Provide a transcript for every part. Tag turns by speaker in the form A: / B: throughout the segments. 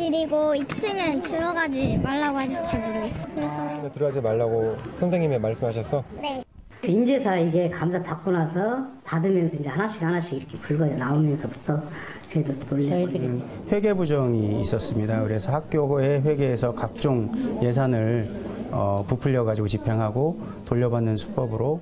A: 교육실이고 2층은 들어가지 말라고 하셔서 잘 모르겠어요. 그래서
B: 들어가지 말라고 선생님이 말씀하셨어?
A: 네.
C: 인제사 이게 감사 받고 나서 받으면서 이제 하나씩 이렇게 붉어져 나오면서부터 저희도 놀래고
D: 회계 부정이 있었습니다. 그래서 학교의 회계에서 각종 예산을 부풀려 가지고 집행하고 돌려받는 수법으로.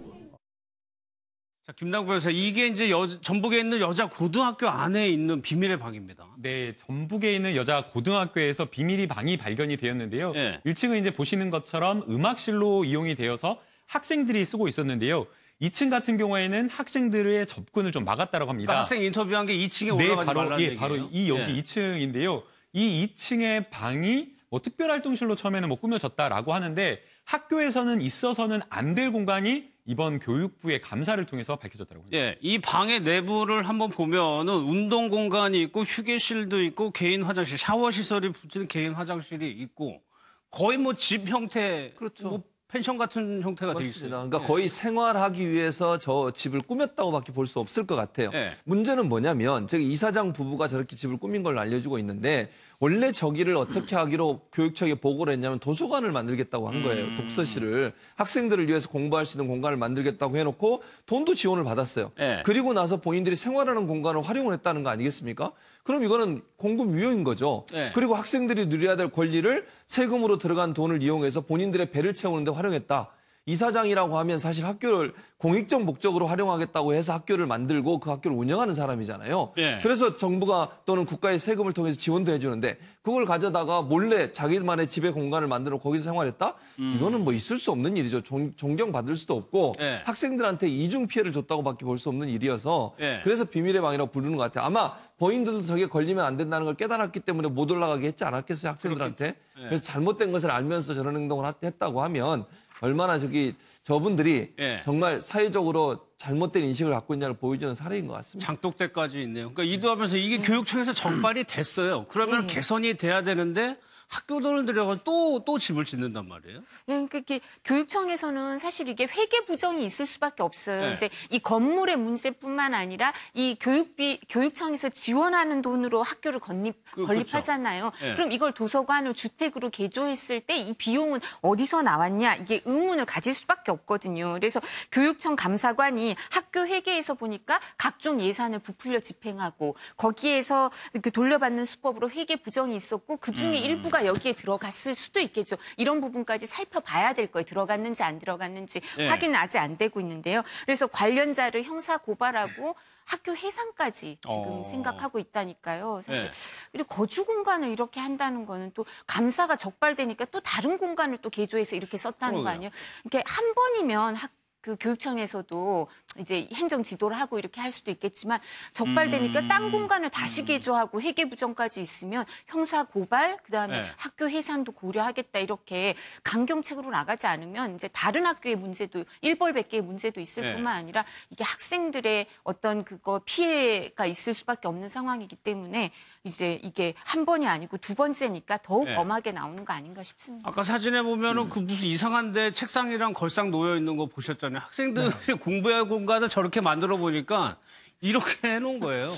E: 자, 김남국 변호사, 이게 이제 전북에 있는 여자 고등학교 안에 있는 비밀의 방입니다.
F: 네, 전북에 있는 여자 고등학교에서 비밀의 방이 발견이 되었는데요.
E: 네.
F: 1층은 이제 보시는 것처럼 음악실로 이용이 되어서 학생들이 쓰고 있었는데요. 2층 같은 경우에는 학생들의 접근을 좀 막았다고 합니다.
E: 그러니까 학생 인터뷰한 게 2층에 올라가지 말라는 얘기예요.
F: 바로 이 여기 2층인데요. 이 2층의 방이 특별활동실로 처음에는 꾸며졌다라고 하는데 학교에서는 있어서는 안 될 공간이 이번 교육부의 감사를 통해서 밝혀졌다고 합니다.
E: 예, 이 방의 내부를 한번 보면은 운동 공간이 있고 휴게실도 있고 개인 화장실, 샤워 시설이 붙은 개인 화장실이 있고 거의 뭐 집 형태,
G: 그렇죠.
E: 뭐 펜션 같은 형태가 돼
G: 맞습니다.
E: 있어요.
G: 그러니까 거의 생활하기 위해서 저 집을 꾸몄다고밖에 볼 수 없을 것 같아요.
E: 네.
G: 문제는 뭐냐면 저기 이사장 부부가 저렇게 집을 꾸민 걸로 알려지고 있는데 원래 저기를 어떻게 하기로 교육청에 보고를 했냐면 도서관을 만들겠다고 한 거예요. 독서실을. 학생들을 위해서 공부할 수 있는 공간을 만들겠다고 해놓고 돈도 지원을 받았어요.
E: 네.
G: 그리고 나서 본인들이 생활하는 공간을 활용을 했다는 거 아니겠습니까? 그럼 이거는 공급 유효인 거죠.
E: 네.
G: 그리고 학생들이 누려야 될 권리를 세금으로 들어간 돈을 이용해서 본인들의 배를 채우는데 활용했다. 이사장이라고 하면 사실 학교를 공익적 목적으로 활용하겠다고 해서 학교를 만들고 그 학교를 운영하는 사람이잖아요.
E: 네.
G: 그래서 정부가 또는 국가의 세금을 통해서 지원도 해주는데 그걸 가져다가 몰래 자기만의 집의 공간을 만들어 거기서 생활했다? 이거는 뭐 있을 수 없는 일이죠. 존경받을 수도 없고
E: 네.
G: 학생들한테 이중 피해를 줬다고밖에 볼 수 없는 일이어서
E: 네.
G: 그래서 비밀의 방이라고 부르는 것 같아요. 아마 본인들도 저게 걸리면 안 된다는 걸 깨달았기 때문에 못 올라가게 했지 않았겠어요, 학생들한테.
E: 네.
G: 그래서 잘못된 것을 알면서 저런 행동을 했다고 하면 얼마나 저분들이
E: 예.
G: 정말 사회적으로 잘못된 인식을 갖고 있냐를 보여주는 사례인 것 같습니다.
E: 장독대까지 있네요. 그러니까 이도하면서 이게 교육청에서 적발이 됐어요. 그러면 개선이 돼야 되는데 학교 돈을 들여가 또 집을 짓는단 말이에요.
H: 예, 그러니까 이게 교육청에서는 사실 이게 회계 부정이 있을 수밖에 없어요.
E: 네.
H: 이제 이 건물의 문제뿐만 아니라 이 교육청에서 지원하는 돈으로 학교를 건립하잖아요.
E: 그렇죠. 네.
H: 그럼 이걸 도서관을 주택으로 개조했을 때 이 비용은 어디서 나왔냐 이게 의문을 가질 수밖에 없거든요. 그래서 교육청 감사관이 학교 회계에서 보니까 각종 예산을 부풀려 집행하고 거기에서 그 돌려받는 수법으로 회계 부정이 있었고 그 중에 일부가 여기에 들어갔을 수도 있겠죠. 이런 부분까지 살펴봐야 될 거예요. 들어갔는지 안 들어갔는지
E: 네. 확인은
H: 아직 안 되고 있는데요. 그래서 관련자를 형사 고발하고 학교 해산까지 지금 생각하고 있다니까요. 사실
E: 네.
H: 그리고 거주 공간을 이렇게 한다는 거는 또 감사가 적발되니까 또 다른 공간을 또 개조해서 이렇게 썼다는 거 아니에요? 이렇게 한 번이면 그 교육청에서도 이제 행정 지도를 하고 이렇게 할 수도 있겠지만 적발되니까 딴 공간을 다시 개조하고 회계 부정까지 있으면 형사 고발 그다음에
E: 네.
H: 학교 해산도 고려하겠다 이렇게 강경책으로 나가지 않으면 이제 다른 학교의 문제도 일벌백계의 문제도 있을
E: 네.
H: 뿐만 아니라 이게 학생들의 어떤 그거 피해가 있을 수밖에 없는 상황이기 때문에 이제 이게 한 번이 아니고 두 번째니까 더욱
E: 네.
H: 엄하게 나오는 거 아닌가 싶습니다.
E: 아까 사진에 보면은 그 무슨 이상한데 책상이랑 걸상 놓여 있는 거 보셨잖아요. 학생들이 공부할 공간을 저렇게 만들어 보니까 이렇게 해놓은 거예요.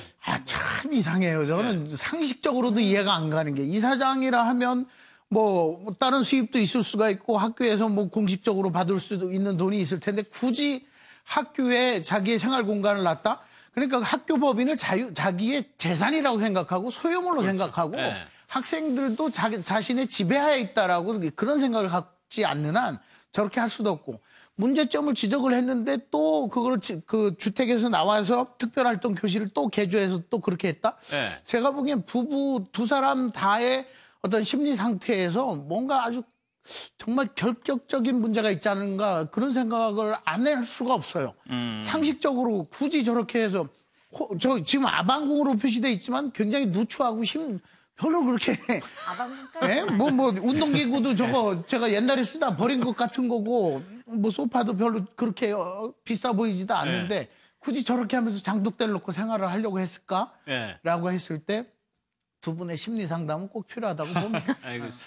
I: 참 이상해요. 저는 상식적으로도 이해가 안 가는 게 이사장이라 하면 뭐 다른 수입도 있을 수가 있고 학교에서 뭐 공식적으로 받을 수도 있는 돈이 있을 텐데 굳이 학교에 자기의 생활 공간을 놨다? 그러니까 학교 법인을 자기의 재산이라고 생각하고 소유물로 생각하고
E: 네.
I: 학생들도 자신의 지배하에 있다라고 그런 생각을 갖지 않는 한 저렇게 할 수도 없고 문제점을 지적을 했는데 또 그걸 그 주택에서 나와서 특별활동 교실을 또 개조해서 또 그렇게 했다?
E: 네.
I: 제가 보기엔 부부 두 사람 다의 어떤 심리 상태에서 뭔가 아주 정말 결격적인 문제가 있지 않은가 그런 생각을 안 할 수가 없어요. 상식적으로 굳이 저렇게 해서 저 지금 아방궁으로 표시돼 있지만 굉장히 누추하고 별로 그렇게 예? 뭐 운동기구도 저거 제가 옛날에 쓰다 버린 것 같은 거고 뭐 소파도 별로 그렇게 비싸 보이지도 않는데 굳이 저렇게 하면서 장독대를 놓고 생활을 하려고 했을까라고 했을 때 두 분의 심리 상담은 꼭 필요하다고 봅니다.
E: 알겠습니다.